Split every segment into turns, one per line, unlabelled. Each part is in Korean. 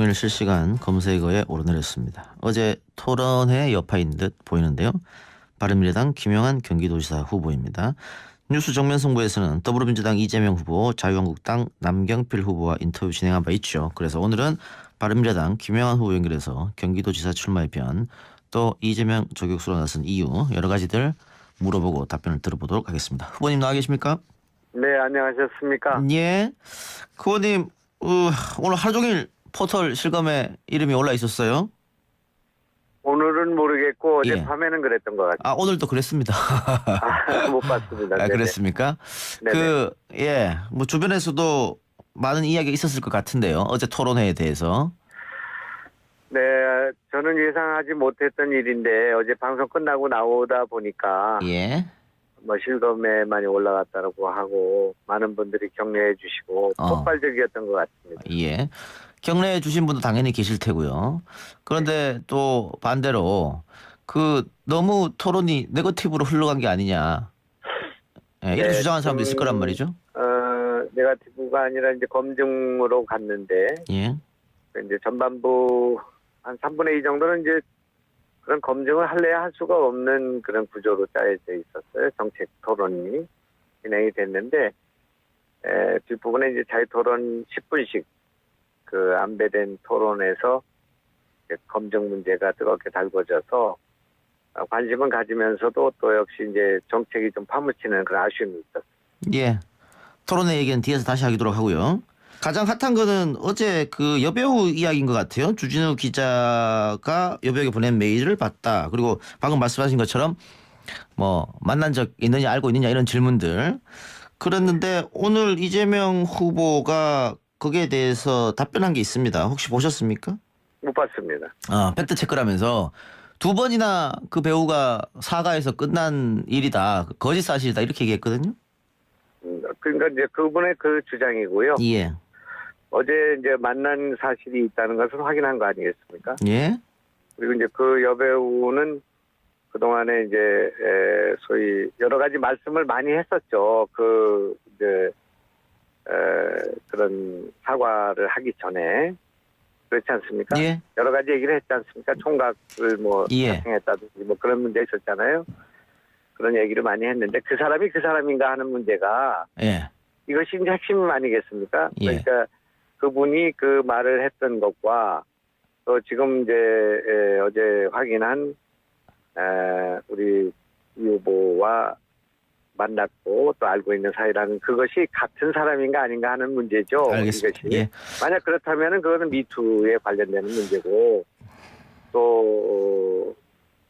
오늘 실시간 검색어에 오르내렸습니다. 어제 토론회 여파인 듯 보이는데요. 바른미래당 김영한 경기도지사 후보입니다. 뉴스 정면 승부에서는 더불어민주당 이재명 후보, 자유한국당 남경필 후보와 인터뷰 진행한 바 있죠. 그래서 오늘은 바른미래당 김영한 후보 연결해서 경기도지사 출마의 변, 또 이재명 저격수로 나선 이유 여러 가지들 물어보고 답변을 들어보도록 하겠습니다. 후보님 나와 계십니까?
네, 안녕하셨습니까?
예. 후보님 오늘 하루 종일 포털 실검에 이름이 올라 있었어요.
오늘은 모르겠고
예.
어젯밤에는 그랬던 것 같아요.
아, 오늘도 그랬습니다.
못 봤습니다.
아,
네네.
그랬습니까?
네네.
뭐 주변에서도 많은 이야기가 있었을 것 같은데요. 어제 토론회에 대해서.
네, 저는 예상하지 못했던 일인데 어제 방송 끝나고 나오다 보니까
예.
뭐 실검에 많이 올라갔다고 하고 많은 분들이 격려해 주시고 폭발적이었던 것 같습니다.
예. 격려해 주신 분도 당연히 계실 테고요. 그런데 또 반대로 너무 토론이 네거티브로 흘러간 게 아니냐. 예, 이렇게
네,
주장하는 사람도 있을 거란 말이죠.
네거티브가 아니라 이제 검증으로 갔는데
예.
이제 전반부 한 3분의 2 정도는 이제 그런 검증을 할래야 할 수가 없는 그런 구조로 짜여져 있었어요. 정책 토론이 진행이 됐는데 뒷부분에 이제 자유 토론 10분씩 그 안배된 토론에서 검증 문제가 뜨겁게 달궈져서 관심은 가지면서도 또 역시 이제 정책이 좀 파묻히는 그런 아쉬움이 있었어요.
예. 토론회 얘기는 뒤에서 다시 하도록 하고요. 가장 핫한 거는 어제 그 여배우 이야기인 것 같아요. 주진우 기자가 여배우에게 보낸 메일을 봤다. 그리고 방금 말씀하신 것처럼 뭐 만난 적 있느냐 알고 있느냐 이런 질문들. 그랬는데 오늘 이재명 후보가 거기에 대해서 답변한 게 있습니다. 혹시 보셨습니까?
못 봤습니다.
팩트 체크를 하면서 두 번이나 그 배우가 사과해서 끝난 일이다. 거짓 사실이다. 이렇게 얘기했거든요.
그러니까 이제 그분의 그 주장이고요.
예.
어제 이제 만난 사실이 있다는 것을 확인한 거 아니겠습니까?
예.
그리고 이제 그 여배우는 그동안에 이제 소위 여러 가지 말씀을 많이 했었죠. 그런 사과를 하기 전에 그렇지 않습니까?
예.
여러 가지 얘기를 했지 않습니까? 총각을 뭐
예.
사칭했다든지 뭐 그런 문제 있었잖아요. 그런 얘기를 많이 했는데 그 사람이 그 사람인가 하는 문제가
예.
이것이 이제 핵심 아니겠습니까?
예.
그러니까 그분이 그 말을 했던 것과 또 지금 이제 어제 확인한 우리 이 후보와 만났고 또 알고 있는 사이라는 그것이 같은 사람인가 아닌가 하는 문제죠.
알겠습니다.
이것이.
예.
만약 그렇다면은 그거는 미투에 관련되는 문제고 또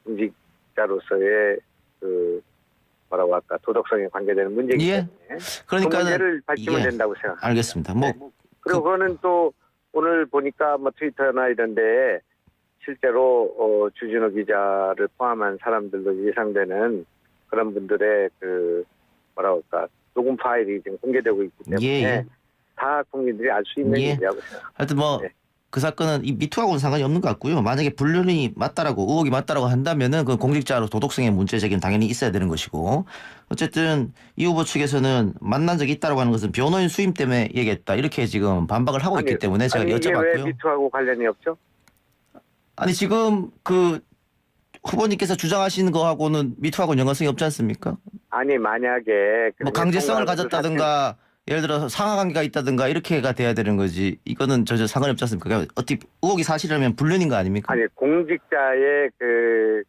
공직자로서의 그 뭐라고 할까 도덕성에 관계되는 문제이기
예.
때문에
그러니까
그 문제를 밝히면 된다고 생각합니다.
알겠습니다.
그리고 그거는 또 오늘 보니까 뭐 트위터나 이런데 실제로 주진우 기자를 포함한 사람들도 예상되는 그런 분들의 그 뭐라고 할까 녹음 파일이 지금 공개되고 있기 때문에
예.
다 국민들이 알 수 있는
예.
일이라고 생각합니다.
하여튼
네.
그 사건은 이 미투하고는 상관이 없는 것 같고요. 만약에 불륜이 맞다라고 의혹이 맞다라고 한다면은 그 공직자로 도덕성의 문제 제기는 당연히 있어야 되는 것이고 어쨌든 이 후보 측에서는 만난 적이 있다라고 하는 것은 변호인 수임 때문에 얘기했다 이렇게 지금 반박을 하고 있기 때문에 제가
이게 왜
여쭤봤고요.
미투하고 관련이 없죠?
아니 지금 그 후보님께서 주장하시는 거하고는 미투하고는 연관성이 없지 않습니까?
아니 만약에
뭐 강제성을 가졌다든가 예를 들어서 상하 관계가 있다든가 이렇게가 돼야 되는 거지. 이거는 전혀 상관이 없지 않습니까? 그러니까 어떻게 의혹이 사실이라면 불륜인 거 아닙니까?
아니 공직자의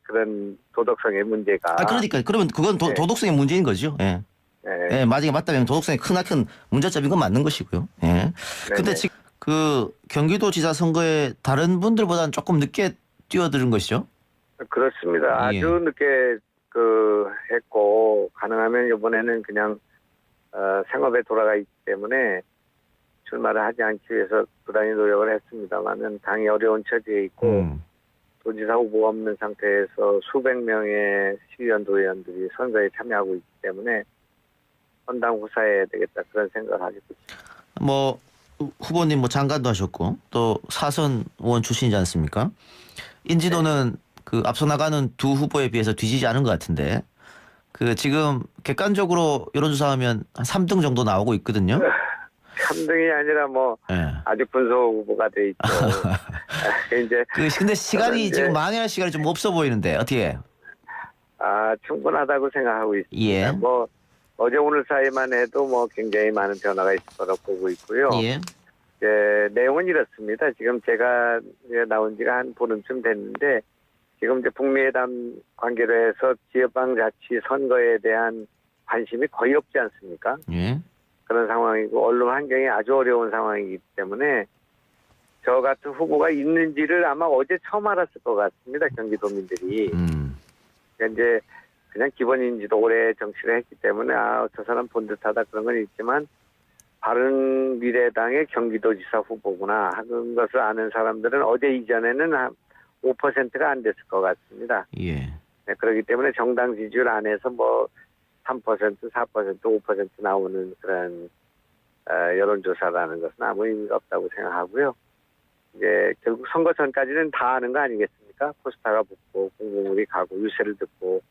그런 도덕성의 문제가
그러니까 그러면 그건
네.
도덕성의 문제인 거죠. 예.
네.
예, 만약에 맞다면 도덕성이 크나큰 문제점인 건 맞는 것이고요. 예. 근데 지금 그 경기도지사 선거에 다른 분들보다는 조금 늦게 뛰어드는 것이죠.
그렇습니다.
예.
아주 늦게 했고 가능하면 이번에는 그냥 생업에 돌아가 있기 때문에 출마를 하지 않기 위해서 부단히 노력을 했습니다만은 당이 어려운 처지에 있고 도지사 후보가 없는 상태에서 수백 명의 시의원 도의원들이 선거에 참여하고 있기 때문에 선당 후사해야 되겠다 그런 생각을 하고 있습니다.
뭐 후보님 뭐 장관도 하셨고 또 사선 의원 출신이지 않습니까? 인지도는 그 앞서 나가는 두 후보에 비해서 뒤지지 않은 것 같은데 그 지금 객관적으로 여론조사하면 한 3등 정도 나오고 있거든요.
3등이 아니라 뭐
예.
아주 군소 후보가 돼 있죠. 이제
근데 시간이
이제
지금 만회할 시간이 좀 없어 보이는데 어떻게 해요?
충분하다고 생각하고 있습니다.
예.
뭐 어제 오늘 사이만 해도 뭐 굉장히 많은 변화가 있을 거라고 보고 있고요.
예.
내용은 이렇습니다. 지금 제가 이제 나온 지가 한 보름쯤 됐는데 지금 이제 북미회담 관계로 해서 지역방자치 선거에 대한 관심이 거의 없지 않습니까?
예.
그런 상황이고 언론 환경이 아주 어려운 상황이기 때문에 저 같은 후보가 있는지를 아마 어제 처음 알았을 것 같습니다. 경기도민들이. 그러니까 이제 그냥 기본인지도 오래 정치를 했기 때문에 저 사람 본 듯하다 그런 건 있지만 바른미래당의 경기도지사 후보구나 하는 것을 아는 사람들은 어제 이전에는 한 5%가 안 됐을 것 같습니다.
예.
네, 그렇기 때문에 정당 지지율 안에서 뭐 3%, 4%, 5% 나오는 그런 여론조사라는 것은 아무 의미가 없다고 생각하고요. 이제 결국 선거 전까지는 다 아는 거 아니겠습니까? 포스터가 붙고 공보물이 가고 유세를 듣고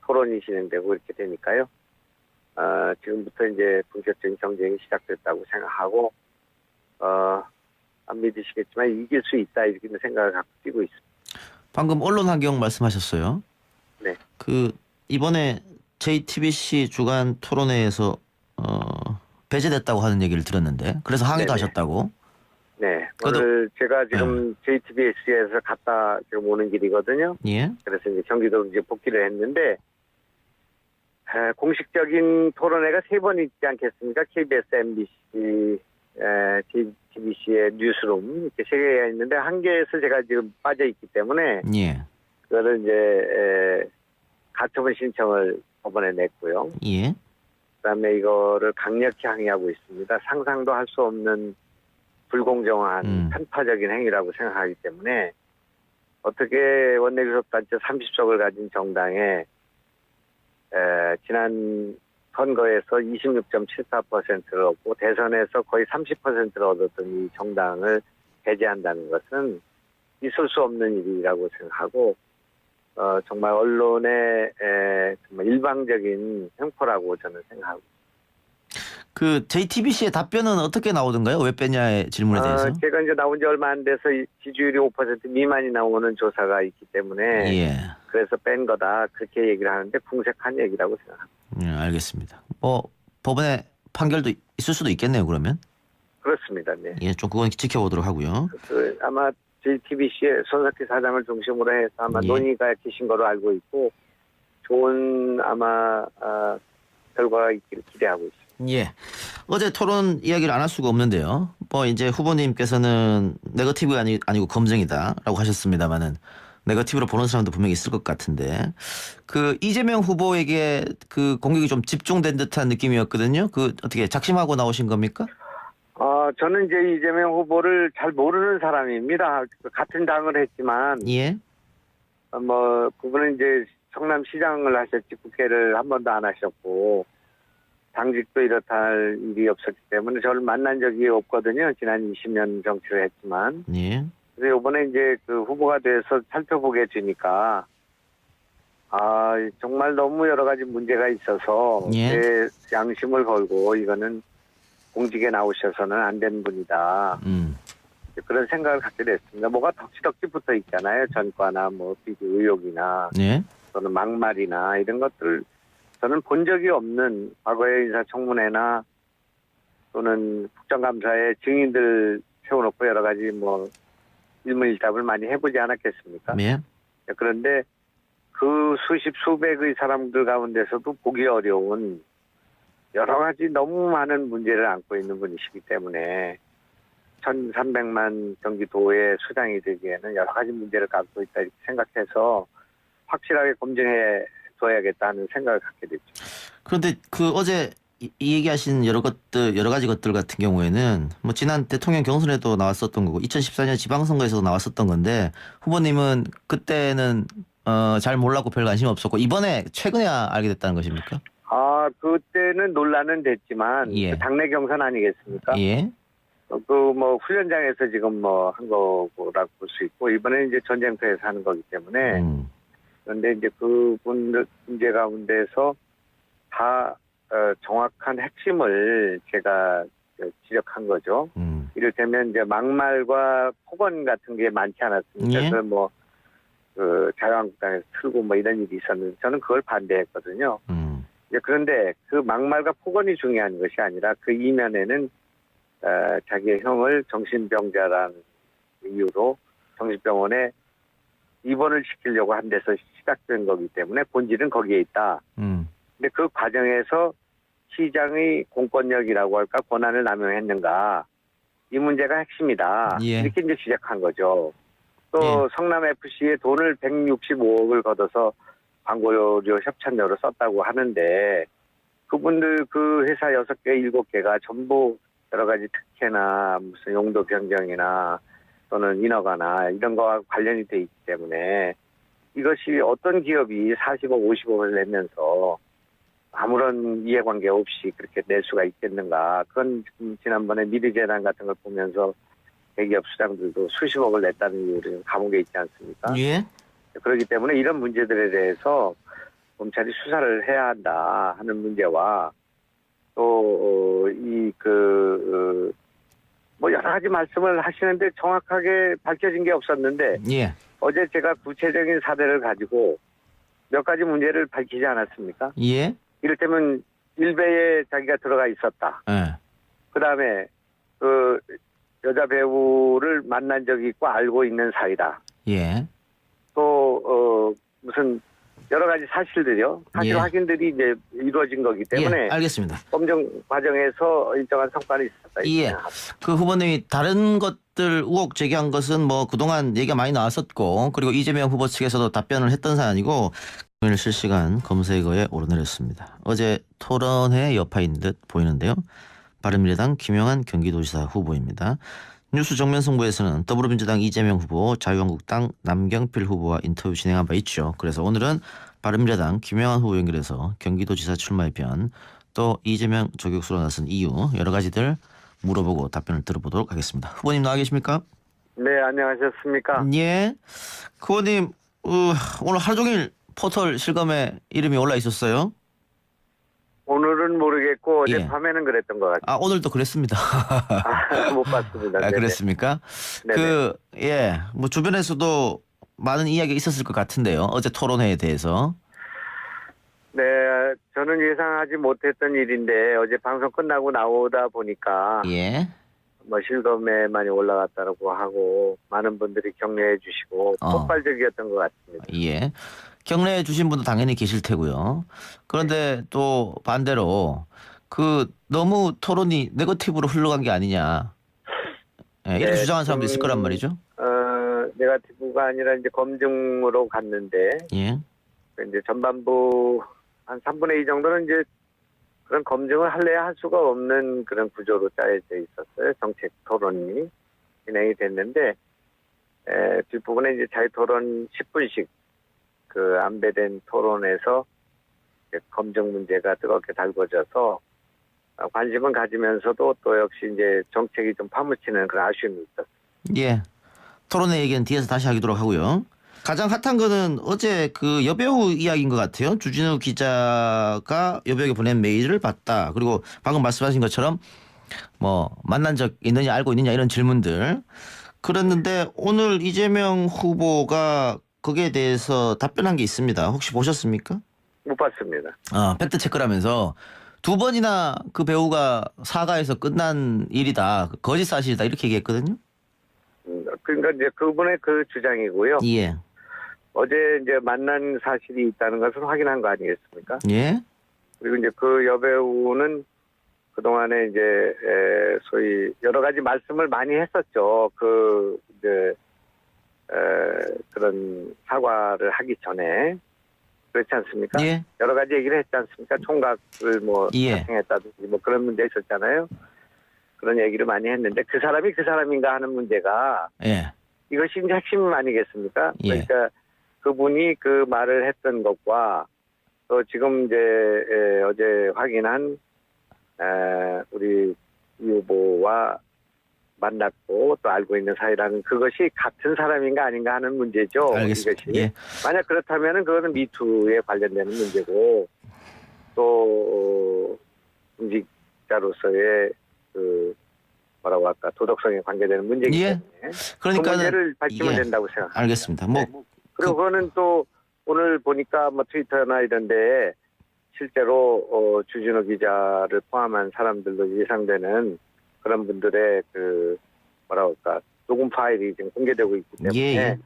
토론이 진행되고 이렇게 되니까요. 지금부터 이제 본격적인 경쟁이 시작됐다고 생각하고 안 믿으시겠지만 이길 수 있다 이렇게 생각을 갖고 뛰고 있습니다.
방금 언론 환경 말씀하셨어요.
네.
이번에 JTBC 주간 토론회에서 배제됐다고 하는 얘기를 들었는데 그래서 항의도
네네.
하셨다고.
네.
그래도-
오늘 제가 지금 JTBC에서 갔다 지금 오는 길이거든요.
예.
그래서 이제 경기도로 이제 복귀를 했는데 공식적인 토론회가 3번 있지 않겠습니까? KBS, MBC, JTBC의 뉴스룸 이렇게 3개가 있는데 한 개에서 제가 지금 빠져 있기 때문에
예.
그거를 이제 가처분 신청을 법원에 냈고요.
예.
그다음에 이거를 강력히 항의하고 있습니다. 상상도 할 수 없는 불공정한 편파적인 행위라고 생각하기 때문에 어떻게 원내교섭단체 30석을 가진 정당에 지난 선거에서 26.74%를 얻고 대선에서 거의 30%를 얻었던 이 정당을 배제한다는 것은 있을 수 없는 일이라고 생각하고 정말 언론의 정말 일방적인 횡포라고 저는 생각하고
그 JTBC의 답변은 어떻게 나오던가요? 왜 뺐냐의 질문에 대해서.
제가 이제 나온 지 얼마 안 돼서 지지율이 5% 미만이 나오는 조사가 있기 때문에
예.
그래서 뺀 거다 그렇게 얘기를 하는데 궁색한 얘기라고 생각합니다.
알겠습니다. 법원의 판결도 있을 수도 있겠네요. 그러면.
그렇습니다. 네.
예, 좀 그건 지켜보도록 하고요.
아마 JTBC의 손석희 사장을 중심으로 해서 아마
예.
논의가 계신 거로 알고 있고 좋은 아마 결과가 있기를 기대하고 있습니다.
예. 어제 토론 이야기를 안 할 수가 없는데요. 이제 후보님께서는 네거티브가 아니고 검증이다라고 하셨습니다만은 네거티브로 보는 사람도 분명히 있을 것 같은데 그 이재명 후보에게 그 공격이 좀 집중된 듯한 느낌이었거든요. 어떻게 작심하고 나오신 겁니까?
저는 이제 이재명 후보를 잘 모르는 사람입니다. 같은 당을 했지만
예.
그분은 이제 성남시장을 하셨지 국회를 한 번도 안 하셨고 당직도 이렇다 할 일이 없었기 때문에 저를 만난 적이 없거든요. 지난 20년 정치를 했지만.
예.
그래서 이번에 이제 그 후보가 돼서 살펴보게 되니까 정말 너무 여러 가지 문제가 있어서
예.
제 양심을 걸고 이거는 공직에 나오셔서는 안 되는 분이다. 그런 생각을 갖게 됐습니다. 뭐가 덕지덕지 붙어 있잖아요. 전과나 비리 의혹이나
예.
또는 막말이나 이런 것들 저는 본 적이 없는 과거의 인사청문회나 또는 국정감사에 증인들 세워놓고 여러 가지 일문일답을 많이 해보지 않았겠습니까?
예.
그런데 그 수십 수백의 사람들 가운데서도 보기 어려운 여러 가지 너무 많은 문제를 안고 있는 분이시기 때문에 1,300만 경기도의 수장이 되기에는 여러 가지 문제를 갖고 있다 이렇게 생각해서 확실하게 검증해 둬야겠다는 생각을 갖게 됐죠.
그런데 어제 이 얘기하신 여러 가지 것들 같은 경우에는 지난 대통령 경선에도 나왔었던 거고 2014년 지방선거에서도 나왔었던 건데 후보님은 그때는 잘 몰랐고 별 관심 없었고 이번에 최근에 알게 됐다는 것입니까?
그때는 논란은 됐지만
예.
당내 경선 아니겠습니까?
예.
훈련장에서 지금 한 거라고 볼 수 있고 이번에 이제 전쟁터에서 하는 거기 때문에 그런데 이제 그분들 문제 가운데서 다 정확한 핵심을 제가 지적한 거죠.
음.
이를테면 이제 막말과 폭언 같은 게 많지 않았습니까?
예.
그걸 그 자유한국당에서 틀고 이런 일이 있었는데 저는 그걸 반대했거든요. 그런데 그 막말과 폭언이 중요한 것이 아니라 그 이면에는 자기의 형을 정신병자라는 이유로 정신병원에 입원을 시키려고 한 데서 시작된 거기 때문에 본질은 거기에 있다. 근데 그 과정에서 시장의 공권력이라고 할까 권한을 남용했는가 이 문제가 핵심이다.
예.
이렇게 이제 지적한 거죠. 또
예.
성남FC에 돈을 165억을 걷어서 광고료 협찬료로 썼다고 하는데 그분들 그 회사 6개, 7개가 전부 여러 가지 특혜나 무슨 용도 변경이나 또는 인허가나 이런 거와 관련이 돼 있기 때문에 이것이 어떤 기업이 40억, 50억을 내면서 아무런 이해관계 없이 그렇게 낼 수가 있겠는가. 그건 지난번에 미르재단 같은 걸 보면서 대기업 수장들도 수십억을 냈다는 이유로 감옥에 있지 않습니까?
예.
그렇기 때문에 이런 문제들에 대해서 검찰이 수사를 해야 한다 하는 문제와 또 여러 가지 말씀을 하시는데 정확하게 밝혀진 게 없었는데
예.
어제 제가 구체적인 사례를 가지고 몇 가지 문제를 밝히지 않았습니까?
예.
이를테면 일베에 자기가 들어가 있었다.
예.
그다음에 그 여자 배우를 만난 적이 있고 알고 있는 사이다.
예.
또 무슨 여러 가지 사실들이요. 사실
예.
확인들이 이제 이루어진 거기 때문에
예. 알겠습니다.
검증 과정에서 일정한 성과는 있었다.
예. 그 후보님이 다른 것들 의혹 제기한 것은 그동안 얘기가 많이 나왔었고 그리고 이재명 후보 측에서도 답변을 했던 사안이고 오늘 실시간 검색어에 오르내렸습니다. 어제 토론회 여파인 듯 보이는데요. 바른미래당 김영한 경기도지사 후보입니다. 뉴스 정면 승부에서는 더불어민주당 이재명 후보, 자유한국당 남경필 후보와 인터뷰 진행한 바 있죠. 그래서 오늘은 바른미래당 김영한 후보 연결해서 경기도지사 출마의 변, 또 이재명 저격수로 나선 이유 여러 가지들 물어보고 답변을 들어보도록 하겠습니다. 후보님 나와 계십니까?
네, 안녕하셨습니까?
예. 후보님 오늘 하루 종일 포털 실검에 이름이 올라 있었어요.
오늘은 모르겠고
예.
어젯밤에는 그랬던 것 같아요.
오늘도 그랬습니다.
못 봤습니다. 네네.
그랬습니까?
네네.
주변에서도 많은 이야기가 있었을 것 같은데요. 어제 토론회에 대해서.
네, 저는 예상하지 못했던 일인데 어제 방송 끝나고 나오다 보니까
예.
실검에 많이 올라갔다고 하고 많은 분들이 격려해 주시고 폭발적이었던 것 같습니다.
예. 격려해 주신 분도 당연히 계실 테고요. 그런데 또 반대로 너무 토론이 네거티브로 흘러간 게 아니냐. 예, 이렇게 주장하는 사람도 있을 거란 말이죠.
네거티브가 아니라 이제 검증으로 갔는데
예.
이제 전반부 한 3분의 2 정도는 이제 그런 검증을 할래야 할 수가 없는 그런 구조로 짜여져 있었어요. 정책 토론이 진행이 됐는데 뒷부분에 이제 자유 토론 10분씩 안배된 토론에서 검증 문제가 뜨겁게 달궈져서 관심은 가지면서도 또 역시 이제 정책이 좀 파묻히는 그런 아쉬움이 있었어요.
예. 토론회 얘기는 뒤에서 다시 하도록 하고요. 가장 핫한 거는 어제 여배우 이야기인 것 같아요. 주진우 기자가 여배우에게 보낸 메일을 봤다. 그리고 방금 말씀하신 것처럼 만난 적 있느냐 알고 있느냐 이런 질문들. 그랬는데 오늘 이재명 후보가 거기에 대해서 답변한 게 있습니다. 혹시 보셨습니까?
못 봤습니다.
팩트 체크를 하면서 2번이나 그 배우가 사과해서 끝난 일이다. 거짓 사실이다. 이렇게 얘기했거든요.
그러니까 이제 그분의 그 주장이고요.
예.
어제 이제 만난 사실이 있다는 것은 확인한 거 아니겠습니까?
예.
그리고 이제 그 여배우는 그동안에 이제 소위 여러 가지 말씀을 많이 했었죠. 그런 사과를 하기 전에. 그렇지 않습니까?
예.
여러 가지 얘기를 했지 않습니까? 총각을
예.
사칭했다든지 그런 문제 있었잖아요. 그런 얘기를 많이 했는데 그 사람이 그 사람인가 하는 문제가
예.
이것이 이제 핵심 아니겠습니까?
예.
그러니까 그분이 그 말을 했던 것과 또 지금 이제 어제 확인한 우리 이 후보와 만났고 또 알고 있는 사이라는 그것이 같은 사람인가 아닌가 하는 문제죠.
알겠습니다.
이것이.
예.
만약 그렇다면 그거는 미투에 관련되는 문제고 또 공직자로서의 그 뭐라고 할까 도덕성에 관계되는 문제이기
예.
때문에 그
그러니까는
문제를 밝히면
예.
된다고 생각합니다.
알겠습니다. 뭐
그리고 그거는 또 오늘 보니까 뭐 트위터나 이런데 실제로 주진우 기자를 포함한 사람들도 예상되는 그런 분들의 그 뭐라고 할까 녹음 파일이 지금 공개되고 있기 때문에
예.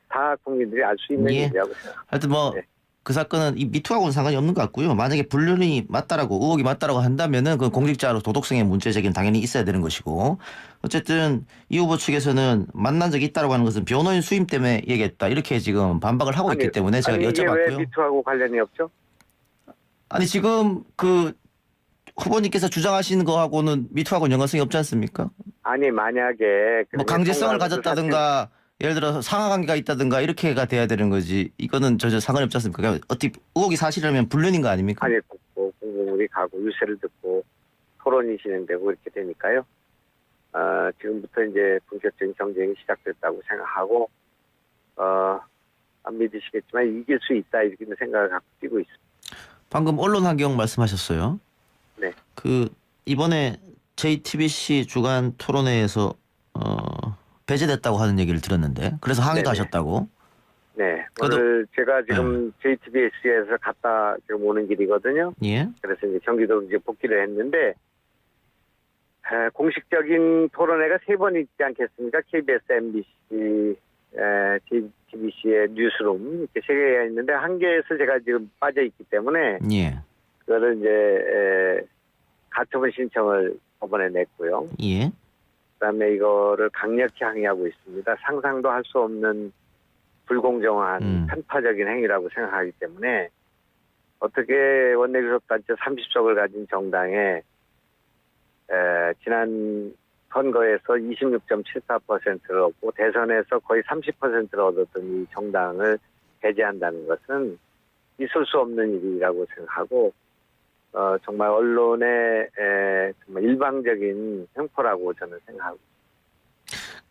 다 국민들이 알 수 있는
예.
일이라고 생각합니다.
하여튼 뭐
네.
그 사건은 이 미투하고는 상관이 없는 것 같고요. 만약에 불륜이 맞다라고 의혹이 맞다라고 한다면은 그 공직자로 도덕성의 문제 제기는 당연히 있어야 되는 것이고 어쨌든 이 후보 측에서는 만난 적이 있다라고 하는 것은 변호인 수임 때문에 얘기했다 이렇게 지금 반박을 하고 있기 때문에 제가
아니 이게 왜
여쭤봤고요.
미투하고 관련이 없죠?
아니 지금 그 후보님께서 주장하시는 거하고는 미투하고는 연관성이 없지 않습니까?
아니 만약에
뭐 강제성을 가졌다든가 예를 들어서 상하관계가 있다든가 이렇게가 돼야 되는 거지. 이거는 전혀 상관이 없지 않습니까? 그러니까 어떻게 의혹이 사실이라면 불륜인 거 아닙니까?
아니 공공물이 가고 유세를 듣고 토론이 진행되고 이렇게 되니까요. 지금부터 이제 본격적인 경쟁이 시작됐다고 생각하고 안 믿으시겠지만 이길 수 있다 이렇게 생각을 갖고 뛰고 있습니다.
방금 언론 환경 말씀하셨어요.
네.
그 이번에 JTBC 주간 토론회에서 배제됐다고 하는 얘기를 들었는데 그래서 항의도
네네.
하셨다고.
네.
그래도-
오늘 제가 지금 JTBC에서 갔다 지금 오는 길이거든요.
예.
그래서 이제 경기도로 이제 복귀를 했는데 공식적인 토론회가 3번 있지 않겠습니까? KBS, MBC, JTBC의 뉴스룸 이렇게 3개가 있는데 한 개에서 제가 지금 빠져 있기 때문에
예.
그거를 이제 가처분 신청을 법원에 냈고요.
예.
그다음에 이거를 강력히 항의하고 있습니다. 상상도 할 수 없는 불공정한 편파적인 행위라고 생각하기 때문에 어떻게 원내교섭단체 30석을 가진 정당에 지난 선거에서 26.74%를 얻고 대선에서 거의 30%를 얻었던 이 정당을 배제한다는 것은 있을 수 없는 일이라고 생각하고 정말 언론의 정말 일방적인 횡포라고 저는 생각하고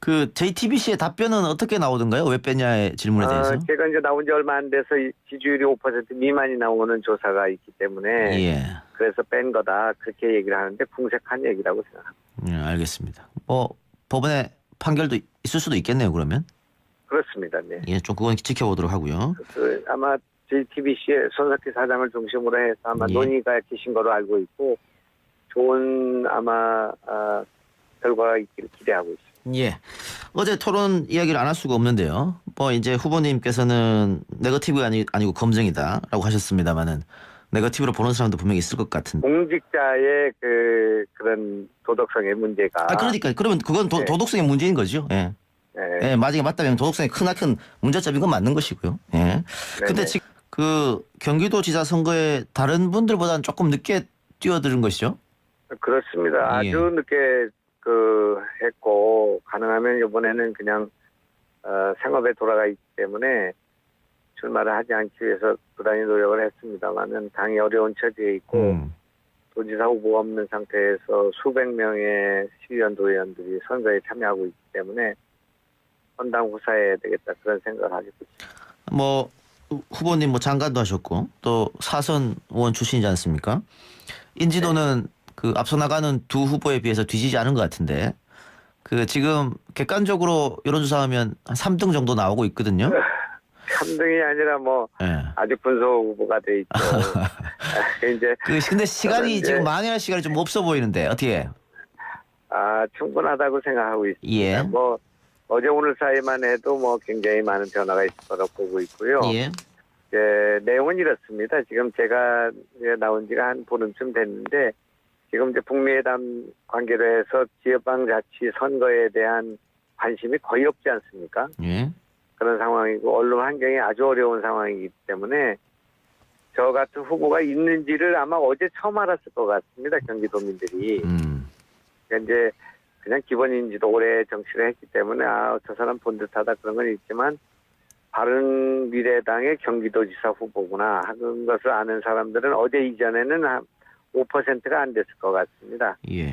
그 JTBC의 답변은 어떻게 나오던가요? 왜 빼냐의 질문에 대해서.
제가 이제 나온 지 얼마 안 돼서 지지율이 5% 미만이 나오는 조사가 있기 때문에
예.
그래서 뺀 거다 그렇게 얘기를 하는데 궁색한 얘기라고 생각합니다.
예, 알겠습니다. 뭐 법원의 판결도 있을 수도 있겠네요. 그러면.
그렇습니다. 네.
예, 좀 그건 지켜보도록 하고요.
아마 JTBC의 손석희 사장을 중심으로 해서 아마
예.
논의가 계신 거로 알고 있고 좋은 아마 결과가 있기를 기대하고 있습니다.
예. 어제 토론 이야기를 안 할 수가 없는데요. 뭐 이제 후보님께서는 네거티브가 아니고 검증이다라고 하셨습니다만은 네거티브로 보는 사람도 분명히 있을 것 같은데.
공직자의 그런 도덕성의 문제가
그러니까 그러면 그건
네.
도덕성의 문제인 거죠. 예. 예, 만약에 맞다면 도덕성의 크나큰 문제점인 건 맞는 것이고요. 예. 근데
네네.
지금 그 경기도지사 선거에 다른 분들보다는 조금 늦게 뛰어드는 것이죠.
그렇습니다.
예.
아주 늦게 했고 가능하면 이번에는 그냥 생업에 돌아가 있기 때문에 출마를 하지 않기 위해서 부단히 노력을 했습니다만은 당이 어려운 처지에 있고 도지사 후보가 없는 상태에서 수백 명의 시의원 도의원들이 선거에 참여하고 있기 때문에 헌당 후사해야 되겠다 그런 생각을 하고 있습니다.
뭐 후보님 뭐 장관도 하셨고 또 사선 의원 출신이지 않습니까? 인지도는 그 앞서 나가는 두 후보에 비해서 뒤지지 않은 것 같은데 그 지금 객관적으로 여론조사하면 한 3등 정도 나오고 있거든요.
3등이 아니라 뭐
예.
아주 분소 후보가 돼 있죠. 이제
근데 시간이
이제-
지금 만회할 시간이 좀 없어 보이는데 어떻게?
충분하다고 생각하고 있습니다.
예.
뭐 어제 오늘 사이만 해도 뭐 굉장히 많은 변화가 있을 거라고 보고 있고요.
예.
내용은 이렇습니다. 지금 제가 이제 나온 지가 한 보름쯤 됐는데 지금 이제 북미회담 관계로 해서 지역방자치 선거에 대한 관심이 거의 없지 않습니까?
예.
그런 상황이고 언론 환경이 아주 어려운 상황이기 때문에 저 같은 후보가 있는지를 아마 어제 처음 알았을 것 같습니다. 경기도민들이. 그러니까 이제 그냥 기본인지도 오래 정치를 했기 때문에 저 사람 본 듯하다 그런 건 있지만 바른미래당의 경기도지사 후보구나 하는 것을 아는 사람들은 어제 이전에는 한 5%가 안 됐을 것 같습니다.
예.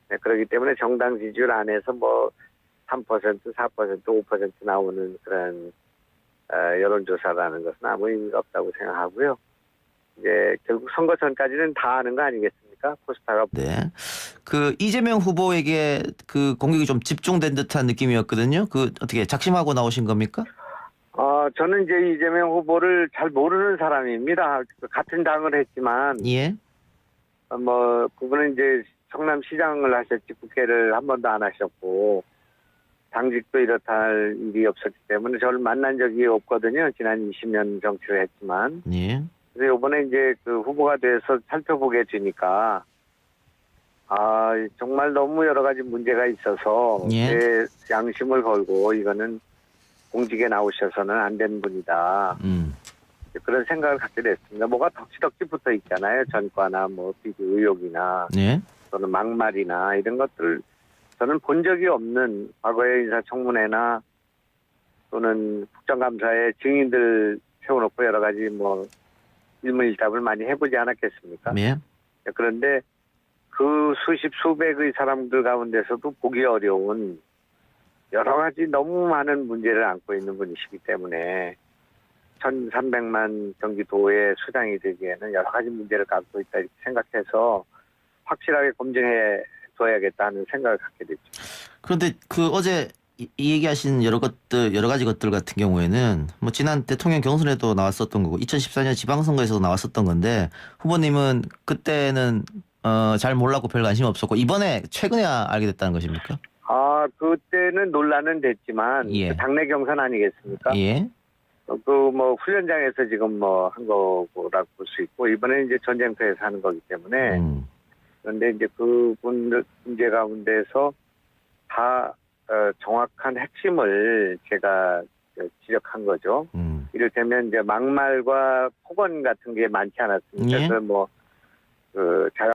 네, 그렇기 때문에 정당 지지율 안에서 뭐 3%, 4%, 5% 나오는 그런 여론조사라는 것은 아무 의미가 없다고 생각하고요. 이제 결국 선거 전까지는 다 아는 거 아니겠습니까? 않겠습니까? 코스타가.
네. 그 이재명 후보에게 그 공격이 좀 집중된 듯한 느낌이었거든요. 그 어떻게 작심하고 나오신 겁니까?
저는 이제 이재명 후보를 잘 모르는 사람입니다. 같은 당을 했지만,
예.
그분은 이제 성남시장을 하셨지 국회를 한 번도 안 하셨고, 당직도 이렇다 할 일이 없었기 때문에 저를 만난 적이 없거든요. 지난 20년 정치를 했지만.
예.
그래서 이번에 이제 그 후보가 돼서 살펴보게 되니까, 정말 너무 여러 가지 문제가 있어서,
예.
제 양심을 걸고 이거는 공직에 나오셔서는 안 되는 분이다. 그런 생각을 갖게 됐습니다. 뭐가 덕지덕지 붙어 있잖아요. 전과나 비리 의혹이나
예.
또는 막말이나 이런 것들 저는 본 적이 없는 과거의 인사청문회나 또는 국정감사에 증인들 세워놓고 여러 가지 일문일답을 많이 해보지 않았겠습니까?
예.
그런데 그 수십 수백의 사람들 가운데서도 보기 어려운 여러 가지 너무 많은 문제를 안고 있는 분이시기 때문에 1,300만 경기도의 수장이 되기에는 여러 가지 문제를 갖고 있다 이렇게 생각해서 확실하게 검증해 둬야겠다는 생각을 갖게 됐죠.
그런데 그 어제 이 얘기하신 여러 가지 것들 같은 경우에는 지난 대통령 경선에도 나왔었던 거고 2014년 지방선거에서도 나왔었던 건데 후보님은 그때는 잘 몰랐고 별 관심 없었고 이번에 최근에 알게 됐다는 것입니까?
그때는 논란은 됐지만
예.
그 당내 경선 아니겠습니까?
예.
훈련장에서 지금 한 거라고 볼 수 있고 이번에 이제 전쟁터에서 하는 거기 때문에 그런데 이제 그분들 문제 가운데서 다 정확한 핵심을 제가 지적한 거죠. 이를테면 이제 막말과 폭언 같은 게 많지 않았습니까?
예.
자가